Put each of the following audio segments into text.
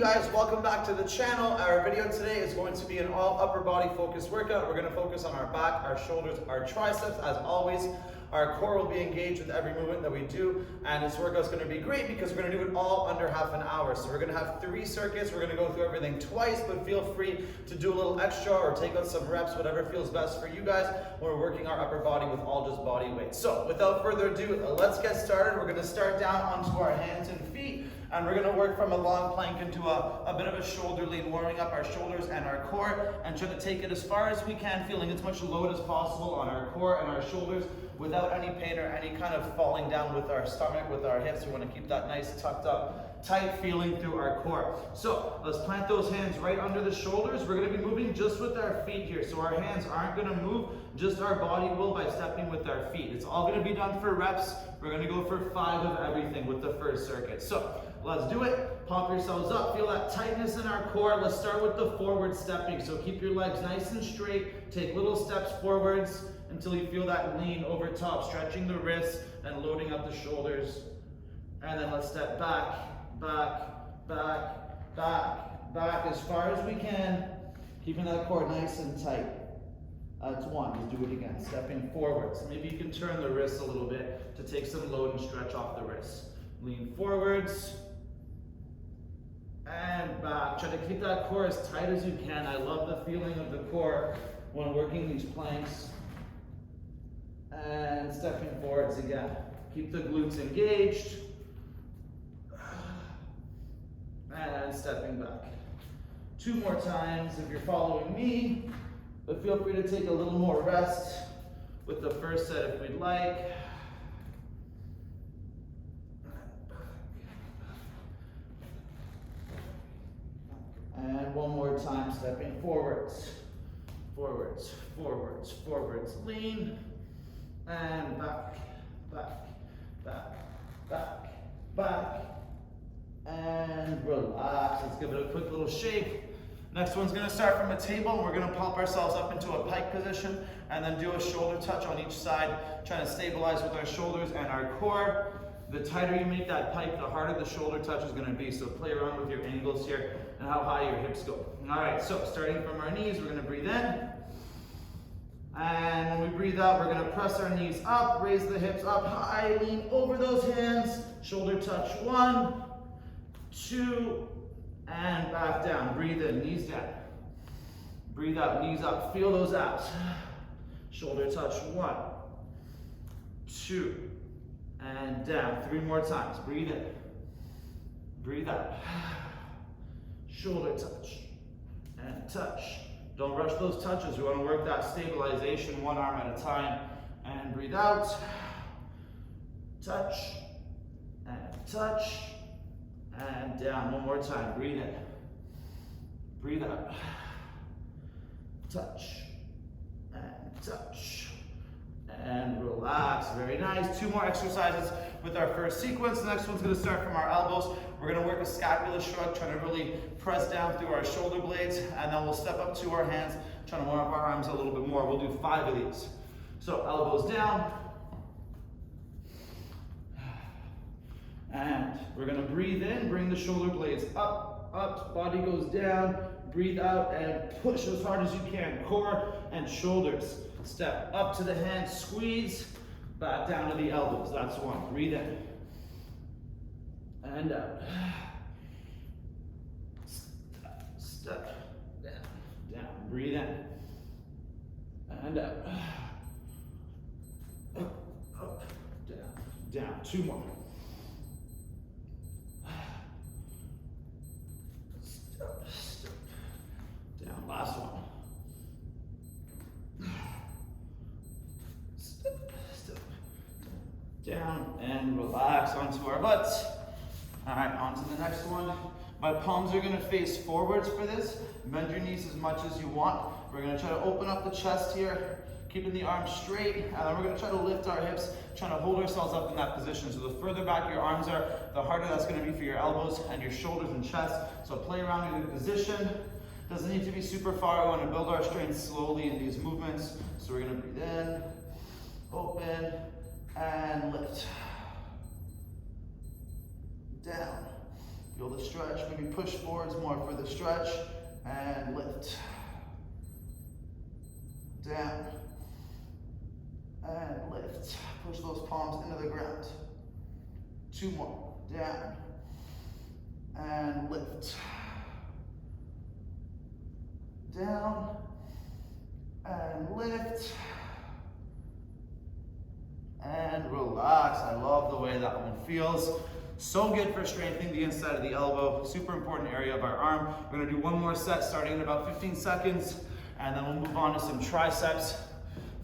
guys, welcome back to the channel. Our video today is going to be an all upper body focused workout. We're going to focus on our back, our shoulders, our triceps. As always, our core will be engaged with every movement that we do, and this workout is going to be great because we're going to do it all under half an hour. So we're going to have 3 circuits. We're going to go through everything twice, but feel free to do a little extra or take out some reps, whatever feels best for you guys when we're working our upper body with all just body weight. So without further ado, let's get started. We're going to start down onto our hands and feet. And we're going to work from a long plank into a bit of a shoulder lean, warming up our shoulders and our core, and try to take it as far as we can, feeling as much load as possible on our core and our shoulders without any pain or any kind of falling down with our stomach, with our hips. We want to keep that nice tucked up, tight feeling through our core. So let's plant those hands right under the shoulders. We're going to be moving just with our feet here. So our hands aren't going to move, just our body will by stepping with our feet. It's all going to be done for reps. We're going to go for 5 of everything with the first circuit. So let's do it. Pump yourselves up. Feel that tightness in our core. Let's start with the forward stepping. So keep your legs nice and straight. Take little steps forwards until you feel that lean over top, stretching the wrists and loading up the shoulders. And then let's step back, back, back, back, back as far as we can, keeping that core nice and tight. That's 1. Let's do it again. Stepping forwards. Maybe you can turn the wrists a little bit to take some load and stretch off the wrists. Lean forwards and back. Try to keep that core as tight as you can. I love the feeling of the core when working these planks. And stepping forwards again. Keep the glutes engaged. And stepping back. 2 more times if you're following me, but feel free to take a little more rest with the first set if we'd like. And 1 more time, stepping forwards, forwards, forwards, forwards, lean, and back, back, back, back, back, and relax. Let's give it a quick little shake. Next one's gonna start from a table, and we're gonna pop ourselves up into a pike position, and then do a shoulder touch on each side, trying to stabilize with our shoulders and our core. The tighter you make that pike, the harder the shoulder touch is gonna be. So play around with your angles here and how high your hips go. All right, so starting from our knees, we're gonna breathe in. And when we breathe out, we're gonna press our knees up, raise the hips up high, lean over those hands, shoulder touch 1, 2, and back down. Breathe in, knees down. Breathe out, knees up, feel those abs. Shoulder touch 1, 2, and down. 3 more times. Breathe in. Breathe out. Shoulder touch. And touch. Don't rush those touches. We want to work that stabilization 1 arm at a time. And breathe out. Touch. And touch. And down. 1 more time. Breathe in. Breathe out. Touch. And touch. And relax. Very nice. 2 more exercises with our first sequence. The next one's going to start from our elbows. We're going to work a scapular shrug, trying to really press down through our shoulder blades, and then we'll step up to our hands, trying to warm up our arms a little bit more. We'll do 5 of these. So elbows down. And we're going to breathe in, bring the shoulder blades up, up, body goes down. Breathe out and push as hard as you can. Core and shoulders. Step up to the hands, squeeze, back down to the elbows. That's 1. Breathe in. And out. Step down, down. Breathe in. And out. Up, up, down, down. 2 more. Step, step. Down. Last one. Down and relax onto our butts. All right, on to the next one. My palms are gonna face forwards for this. Bend your knees as much as you want. We're gonna try to open up the chest here, keeping the arms straight, and then we're gonna try to lift our hips, trying to hold ourselves up in that position. So the further back your arms are, the harder that's gonna be for your elbows and your shoulders and chest. So play around in the position. Doesn't need to be super far. We wanna build our strength slowly in these movements. So we're gonna breathe in, open, and lift. Down. Feel the stretch, maybe push forwards more for the stretch, and lift. Down, and lift. Push those palms into the ground. 2 more, down, and lift. Down, and lift. And relax. I love the way that one feels. So good for strengthening the inside of the elbow. Super important area of our arm. We're gonna do one more set starting in about 15 seconds, and then we'll move on to some triceps.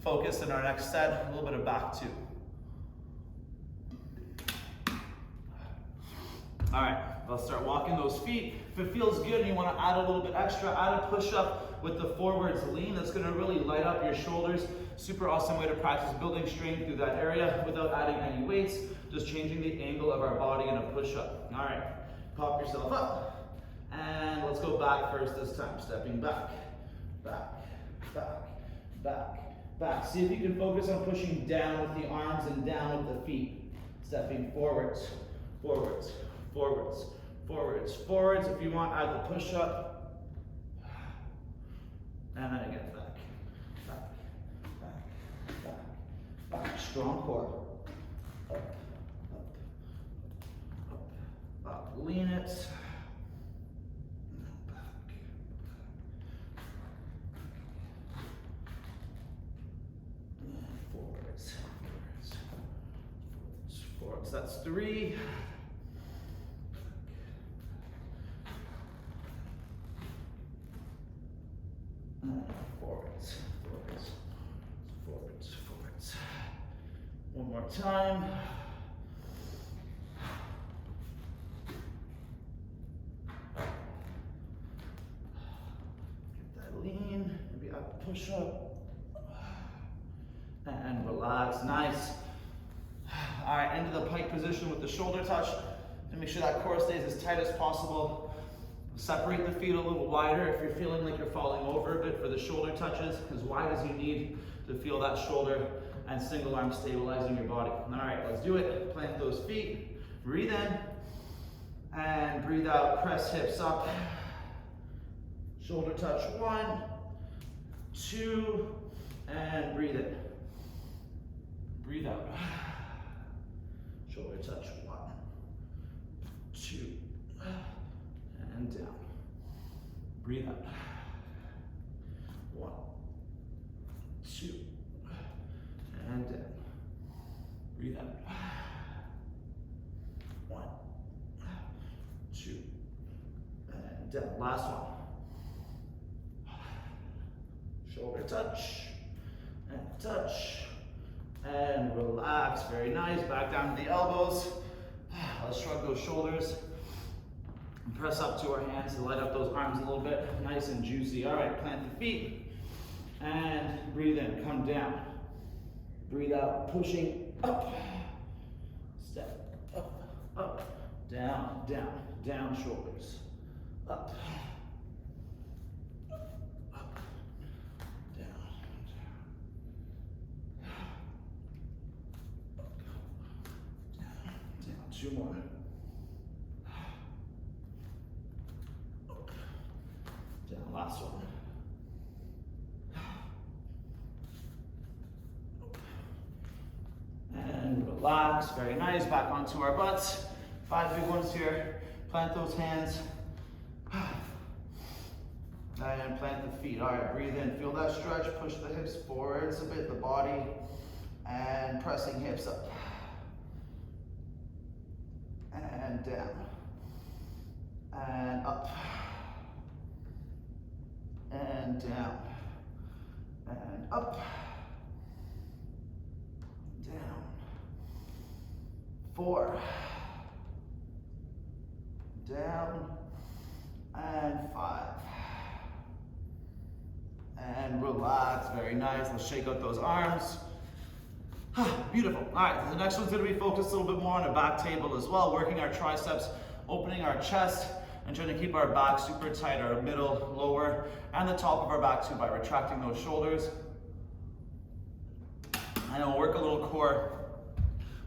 Focus in our next set, a little bit of back too. All right, let's start walking those feet. If it feels good and you wanna add a little bit extra, add a push-up with the forwards lean. That's gonna really light up your shoulders. Super awesome way to practice building strength through that area without adding any weights, just changing the angle of our body in a push-up. All right, pop yourself up. And let's go back first this time. Stepping back, back, back, back, back. See if you can focus on pushing down with the arms and down with the feet. Stepping forwards, forwards, forwards, forwards, forwards. If you want, add the push-up. And then again, back, back, back, back, back. Strong core. Up, up, up, up. Lean it. Back, and forwards, forwards, forwards, forwards. That's 3. Forwards, forwards, forwards, forwards. One more time. Get that lean, maybe up, push up. And relax, nice. All right, into the pike position with the shoulder touch. And make sure that core stays as tight as possible. Separate the feet a little wider if you're feeling like you're falling over a bit for the shoulder touches, as wide as you need to feel that shoulder and single arm stabilizing your body. All right, let's do it. Plant those feet, breathe in, and breathe out. Press hips up. Shoulder touch, 1, 2, and breathe in. Breathe out. Shoulder touch, 1, 2, and down. Breathe out. 1, 2, and down. Breathe out. 1, 2, and down. Last one. Shoulder touch, and relax. Very nice. Back down to the elbows. Let's shrug those shoulders. Press up to our hands to light up those arms a little bit, nice and juicy. All right, plant the feet and breathe in, come down. Breathe out, pushing up. Step up, up, down, down, down, shoulders. Up, up, up, down, down, up, down, down. 2 more. Last one. And relax, very nice. Back onto our butts. 5 big ones here. Plant those hands. And plant the feet. All right, breathe in. Feel that stretch. Push the hips forwards a bit, the body. And pressing hips up. And down. And up. And down, and up, down, 4, down, and 5, and relax, very nice. Let's shake out those arms. Beautiful. All right, the next one's gonna be focused a little bit more on a back table as well, working our triceps, opening our chest, and trying to keep our back super tight, our middle, lower, and the top of our back too by retracting those shoulders. And we'll work a little core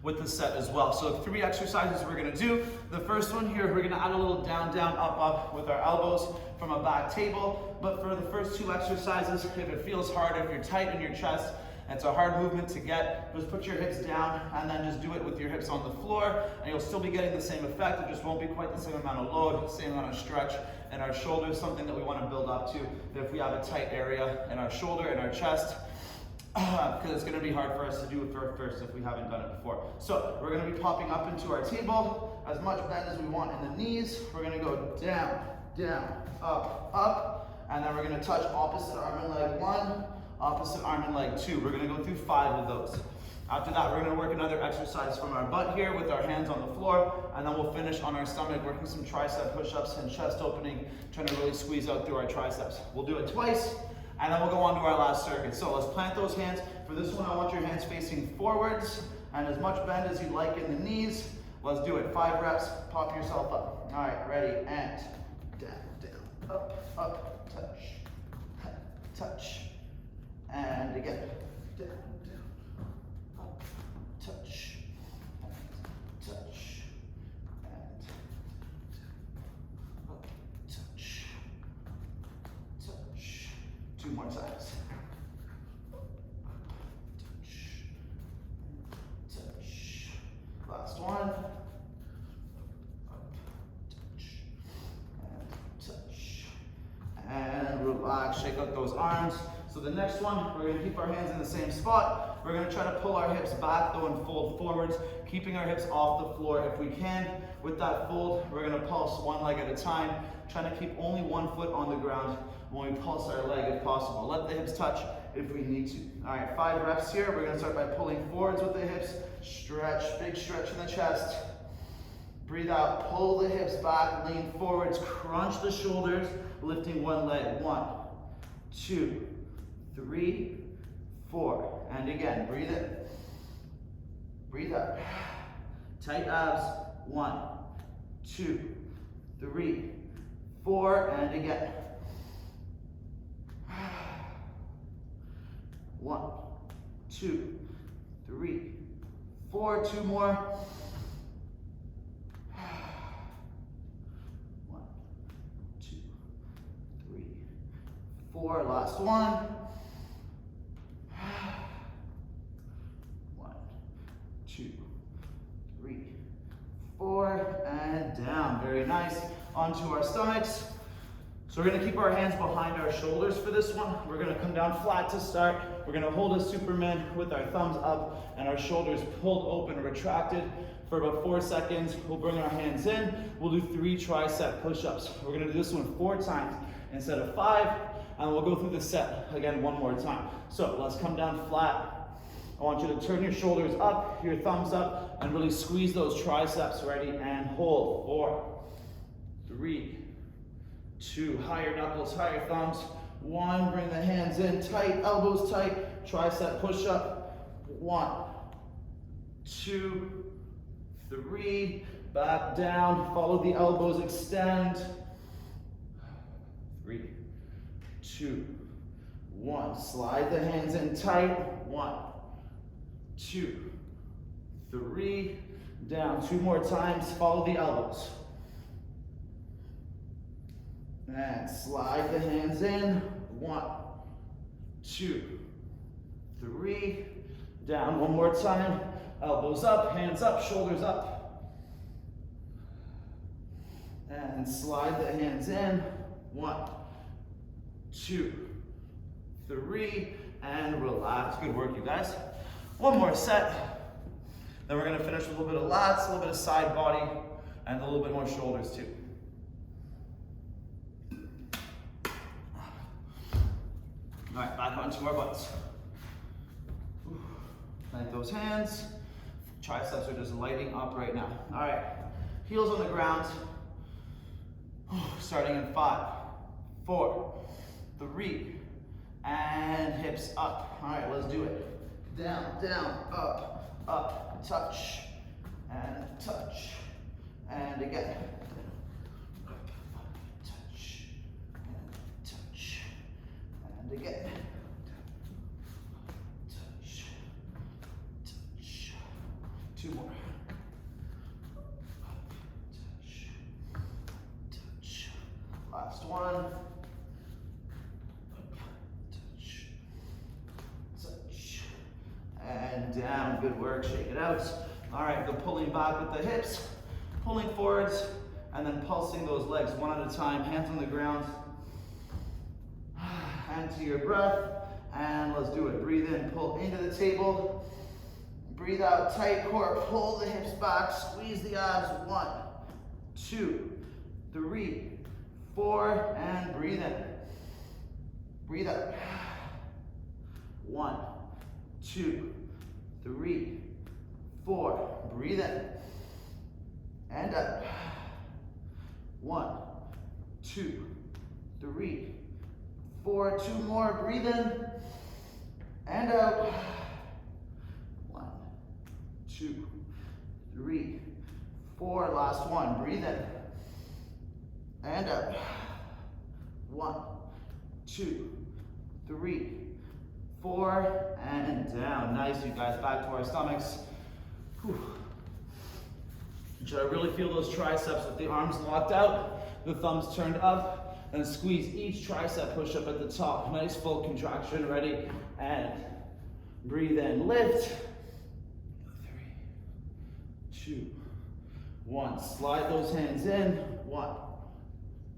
with the set as well. So 3 exercises we're gonna do. The first one here, we're gonna add a little down, down, up, up with our elbows from a back table. But for the first 2 exercises, if it feels hard, if you're tight in your chest, it's a hard movement to get, just put your hips down and then just do it with your hips on the floor, and you'll still be getting the same effect. It just won't be quite the same amount of load, same amount of stretch in our shoulders, something that we want to build up to if we have a tight area in our shoulder and our chest, because it's going to be hard for us to do it first if we haven't done it before. So we're going to be popping up into our table, as much bend as we want in the knees. We're going to go down, down, up, up, and then we're going to touch opposite arm and leg 1, opposite arm and leg 2. We're going to go through 5 of those. After that, we're going to work another exercise from our butt here with our hands on the floor, and then we'll finish on our stomach, working some tricep push-ups and chest opening, trying to really squeeze out through our triceps. We'll do it twice, and then we'll go on to our last circuit. So let's plant those hands. For this one, I want your hands facing forwards, and as much bend as you'd like in the knees. Let's do it. 5 reps, pop yourself up. All right, ready, and down, down, up, touch, touch. And again, down, down, up, touch, and touch, and up, touch, touch. 2 more times. Up, touch, touch. Last one. Up, touch, and relax. Shake out those arms. So the next one, we're going to keep our hands in the same spot. We're going to try to pull our hips back though and fold forwards, keeping our hips off the floor if we can. With that fold, we're going to pulse 1 leg at a time, trying to keep only 1 foot on the ground when we pulse our leg if possible. Let the hips touch if we need to. All right, 5 reps here. We're going to start by pulling forwards with the hips. Stretch, big stretch in the chest. Breathe out, pull the hips back, lean forwards, crunch the shoulders, lifting 1 leg. 1, 2, 3, 4, and again, breathe in, breathe out, tight abs, 1, 2, 3, 4, and again, 1, 2, 3, 4, 2 more, 1, 2, 3, 4, last one. 2, 3, 4, and down. Very nice. Onto our stomachs. So we're going to keep our hands behind our shoulders for this one. We're going to come down flat to start. We're going to hold a Superman with our thumbs up and our shoulders pulled open, retracted for about 4 seconds. We'll bring our hands in. We'll do 3 tricep push-ups. We're going to do this one 4 times instead of 5, and we'll go through the set again 1 more time. So let's come down flat. I want you to turn your shoulders up, your thumbs up, and really squeeze those triceps. Ready, and hold. 4, 3, 2, higher knuckles, higher thumbs. 1, bring the hands in, tight, elbows tight, tricep push-up. 1, 2, 3, back down, follow the elbows, extend. 3, 2, 1, slide the hands in tight. 1, 2, 3, down. 2 more times, follow the elbows. And slide the hands in. 1, 2, 3, down. 1 more time, elbows up, hands up, shoulders up. And slide the hands in. 1, 2, 3, and relax. Good work, you guys. 1 more set. Then we're going to finish with a little bit of lats, a little bit of side body, and a little bit more shoulders too. All right, back onto our butts. Plant those hands. Triceps are just lighting up right now. All right, heels on the ground. Starting in 5, 4, 3, and hips up. All right, let's do it. Down, down, up, up, touch, and again. Up, touch, and again. Touch. 2 Last one. Touch. And down, good work, shake it out. All right, go pulling back with the hips, pulling forwards, and then pulsing those legs one at a time, hands on the ground. And to your breath, and let's do it. Breathe in, pull into the table. Breathe out, tight core, pull the hips back, squeeze the abs. 1, 2, 3, 4, and breathe in. Breathe out. 1, 2, 3, 4. Breathe in. And out. 1, 2, 3, 4. 2 more. Breathe in. And out. 1, 2, 3, 4. Last one. Breathe in. And out. 1, 2, 3, 4. And down. Nice, you guys. Back to our stomachs. Whew. Try to really feel those triceps with the arms locked out, the thumbs turned up, and squeeze each tricep push-up at the top. Nice full contraction, ready, and breathe in, lift. 3, 2, 1. Slide those hands in. 1,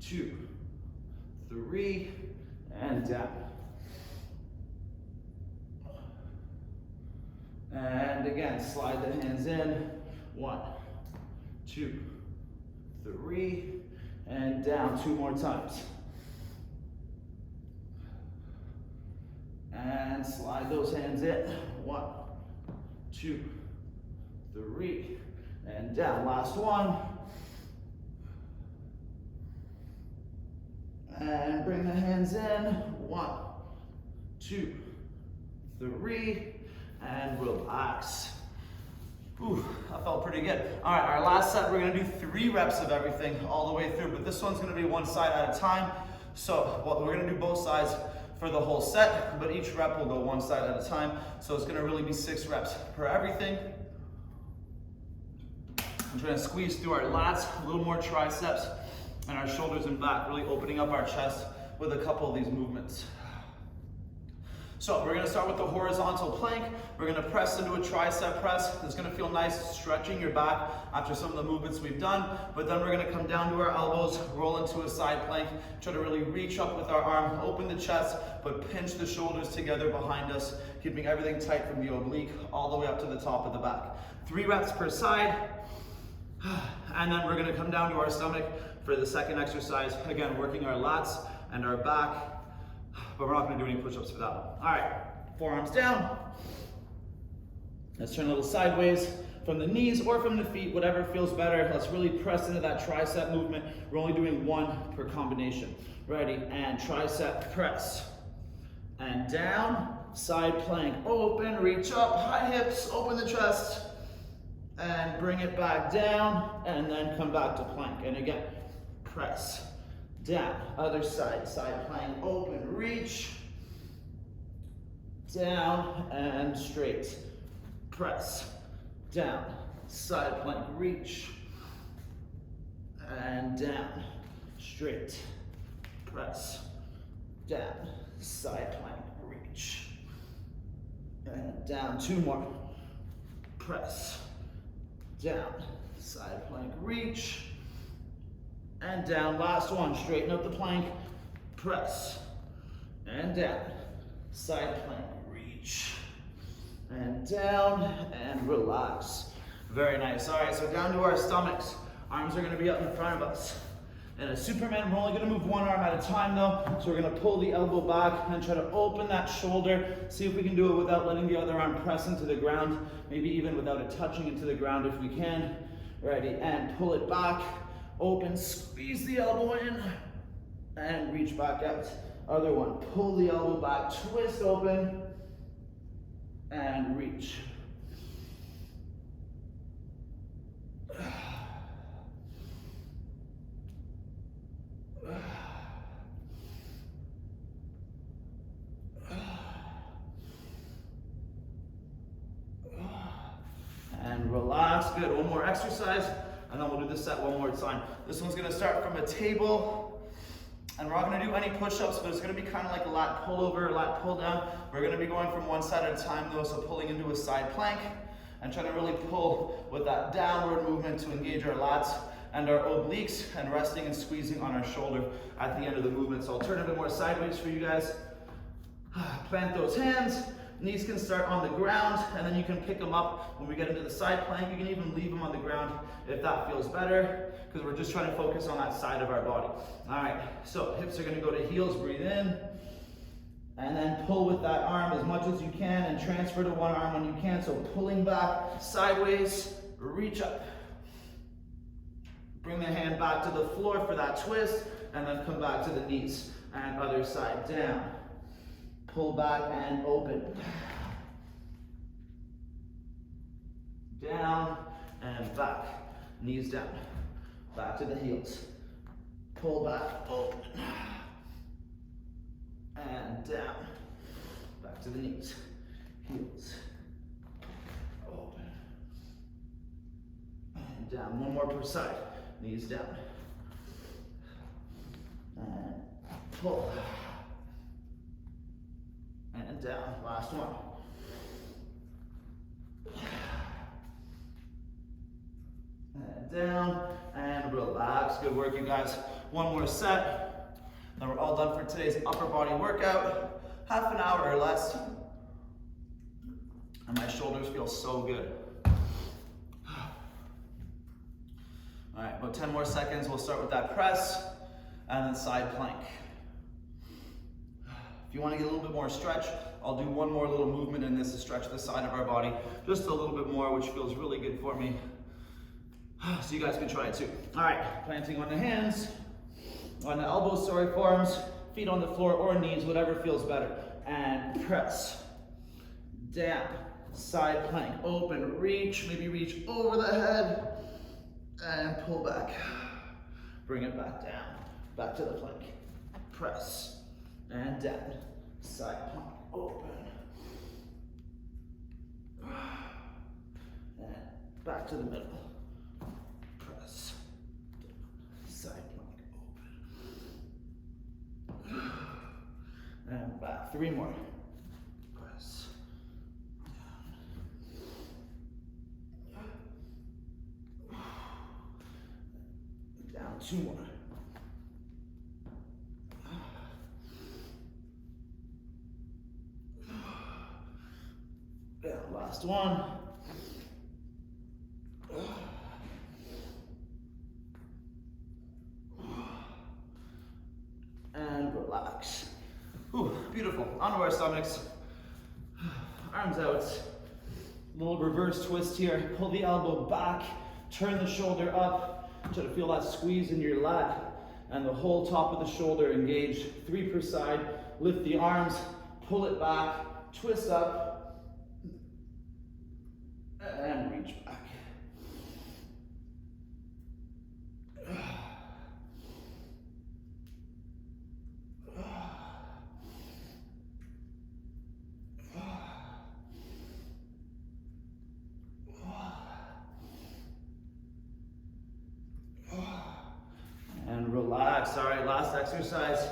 2, 3, and down. And again, slide the hands in. 1, 2, 3, and down. 2 more times. And slide those hands in. 1, 2, 3, and down. Last one. And bring the hands in. 1, 2, 3, and relax. Ooh, that felt pretty good. All right, our last set, we're gonna do 3 reps of everything all the way through, but this one's gonna be one side at a time. So we're gonna do both sides for the whole set, but each rep will go one side at a time. So it's gonna really be 6 reps per everything. I'm trying to squeeze through our lats, a little more triceps, and our shoulders and back, really opening up our chest with a couple of these movements. So we're gonna start with the horizontal plank. We're gonna press into a tricep press. It's gonna feel nice, stretching your back after some of the movements we've done. But then we're gonna come down to our elbows, roll into a side plank, try to really reach up with our arm, open the chest, but pinch the shoulders together behind us, keeping everything tight from the oblique all the way up to the top of the back. 3 reps per side. And then we're gonna come down to our stomach for the second exercise. Again, working our lats and our back, but we're not gonna do any push-ups for that one. All right, forearms down. Let's turn a little sideways from the knees or from the feet, whatever feels better. Let's really press into that tricep movement. We're only doing 1 per combination. Ready, and tricep press. And down, side plank, open, reach up, high hips, open the chest, and bring it back down, and then come back to plank. And again, press, down, other side, side plank, open, reach, down, and straight, press, down, side plank, reach, and down, straight, press, down, side plank, reach, and down. 2 more, press, down, side plank, reach, and down. Last one, straighten up the plank, press, and down, side plank, reach, and down, and relax. Very nice. All right, so down to our stomachs. Arms are gonna be up in front of us. In a Superman, we're only gonna move 1 arm at a time though, so we're gonna pull the elbow back and try to open that shoulder. See if we can do it without letting the other arm press into the ground, maybe even without it touching into the ground if we can. Ready, and pull it back, open, squeeze the elbow in, and reach back out. Other one, pull the elbow back, twist open, and reach. And relax. Good. 1 more exercise, and then we'll do this set 1 more time. This one's gonna start from a table, And we're not going to do any push-ups, but it's going to be kind of like a lat pull over, lat pull down. We're going to be going from one side at a time though, so pulling into a side plank and trying to really pull with that downward movement to engage our lats and our obliques, and resting and squeezing on our shoulder at the end of the movement. So I'll turn a bit more sideways for you guys. Plant those hands. Knees can start on the ground, and then you can pick them up when we get into the side plank. You can even leave them on the ground if that feels better, because we're just trying to focus on that side of our body. All right, so hips are going to go to heels. Breathe in, and then pull with that arm as much as you can, and transfer to one arm when you can. So pulling back sideways, reach up. Bring the hand back to the floor for that twist, and then come back to the knees. And other side, down. Pull back and open. Down and back. Knees down. Back to the heels. Pull back, open. And down. Back to the knees. Heels. Open. And down. One more per side. Knees down. And pull. And down. Last one. And down. And relax. Good work, you guys. One more set. Then we're all done for today's upper body workout. Half an hour or less. And my shoulders feel so good. All right, about 10 more seconds. We'll start with that press and then side plank. If you want to get a little bit more stretch, I'll do one more little movement in this to stretch the side of our body just a little bit more, which feels really good for me. So you guys can try it too. All right, planting on the hands, on the elbows, forearms, feet on the floor or knees, whatever feels better. And press, down, side plank, open, reach, maybe reach over the head, and pull back. Bring it back down, back to the plank. Press, and down, side plank, open. And back to the middle. Press, side plank, open. And back, 3 more. Press, down. Down, 2 more. Down, last one. And relax. Ooh, beautiful. Onto our stomachs. Arms out. Little reverse twist here. Pull the elbow back. Turn the shoulder up. Try to feel that squeeze in your lat. And the whole top of the shoulder engaged. 3 per side. Lift the arms. Pull it back. Twist up. And reach back. And relax. All right, last exercise.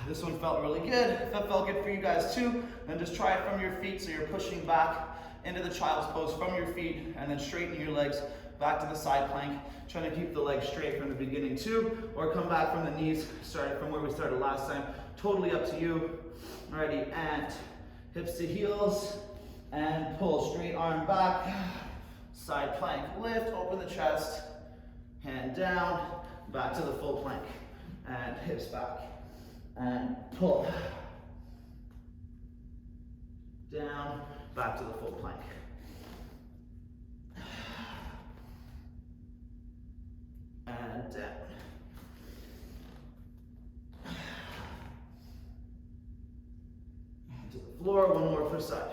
This one felt really good. If that felt good for you guys too, then just try it from your feet, so you're pushing back into the child's pose from your feet, and then straighten your legs back to the side plank, trying to keep the legs straight from the beginning too, or come back from the knees, starting from where we started last time. Totally up to you. Alrighty, and hips to heels, and pull, straight arm back, side plank, lift, open the chest, hand down, back to the full plank, and hips back, and pull, down, back to the full plank. And down. To the floor, one more per side.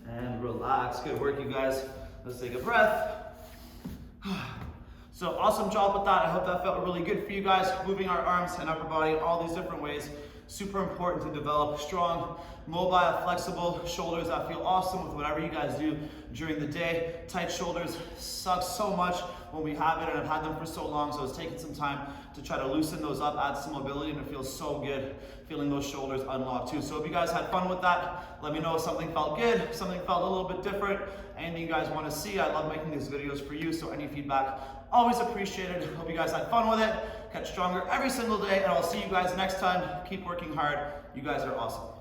And relax. Good work, you guys. Let's take a breath. So awesome job with that. I hope that felt really good for you guys. Moving our arms and upper body in all these different ways Super important to develop strong, mobile, flexible shoulders that feel awesome with whatever you guys do during the day. Tight shoulders suck so much when we have it, and I've had them for so long, so it's taken some time to try to loosen those up, add some mobility, and it feels so good feeling those shoulders unlocked too. So if you guys had fun with that, let me know if something felt good, if something felt a little bit different, anything you guys want to see. I love making these videos for you, so any feedback, always appreciated. Hope you guys had fun with it. Get stronger every single day, and I'll see you guys next time. Keep working hard. You guys are awesome.